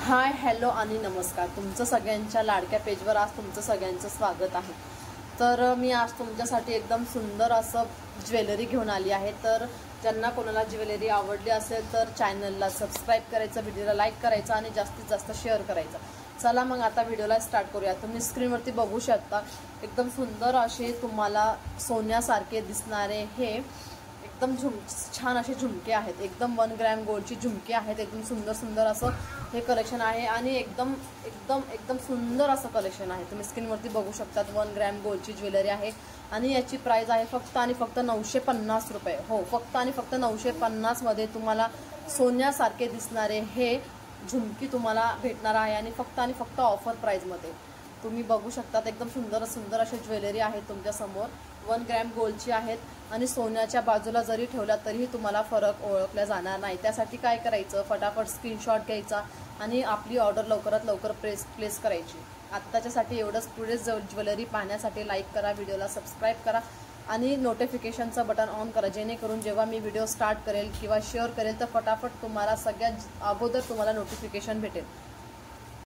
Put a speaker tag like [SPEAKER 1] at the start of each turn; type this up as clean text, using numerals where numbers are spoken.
[SPEAKER 1] Hi hello आणि नमस्कार. तुमचं सगळ्यांच्या लाडक्या पेजवर आज तुमचं सगळ्यांचं स्वागत आहे. तर मी आज तुमच्यासाठी एकदम सुंदर असं ज्वेलरी घेऊन आली आहे. तर ज्यांना कोणाला ज्वेलरी आवडली असेल तर चॅनलला सबस्क्राईब करायचं, व्हिडिओला लाईक करायचं आणि जास्तीत जास्त शेअर करायचं. चला मग आता व्हिडिओला स्टार्ट करूया. तुम्ही स्क्रीनवरती बघू शकता एकदम सुंदर असे तुम्हाला सोन्यासारखे दिसणारे हे एकदम छान असे झुमके आहेत. एकदम 1 ग्रॅम गोल्डची झुमके आहेत. एकदम सुंदर सुंदर असं हे कलेक्शन आहे आणि एकदम एकदम एकदम सुंदर असं कलेक्शन आहे. तुम्ही स्क्रीनवरती बघू शकतात 1 ग्रॅम गोल्डची ज्वेलरी आहे आणि याची प्राइस आहे फक्त आणि फक्त 950 रुपये. हो, फक्त आणि फक्त 950 मध्ये तुम्हाला सोन्यासारखे दिसणारे हे झुमकी तुम्हाला भेटणार आहे आणि फक्त ऑफर प्राइसमध्ये तुम्ही बघू शकतात. एकदम सुंदर सुंदर अशी ज्वेलरी आहे तुमच्या समोर. 1 ग्रॅम गोल्डची आहेत आणि सोन्याच्या बाजूला जरी ठेवला तरीही तुम्हाला फरक ओळखला जाणार नाही. त्यासाठी काय करायचं, फटाफट स्क्रीनशॉट घ्यायचा आणि आपली ऑर्डर लवकरात लवकर प्लेस करायची. आत्ताच्यासाठी एवढंच. पुढे ज्वेलरी पाहण्यासाठी लाईक करा, व्हिडिओला सबस्क्राईब करा आणि नोटिफिकेशनचं बटन ऑन करा, जेणेकरून जेव्हा मी व्हिडिओ स्टार्ट करेल किंवा शेअर करेल तर फटाफट तुम्हाला सगळ्यात अगोदर तुम्हाला नोटिफिकेशन भेटेल.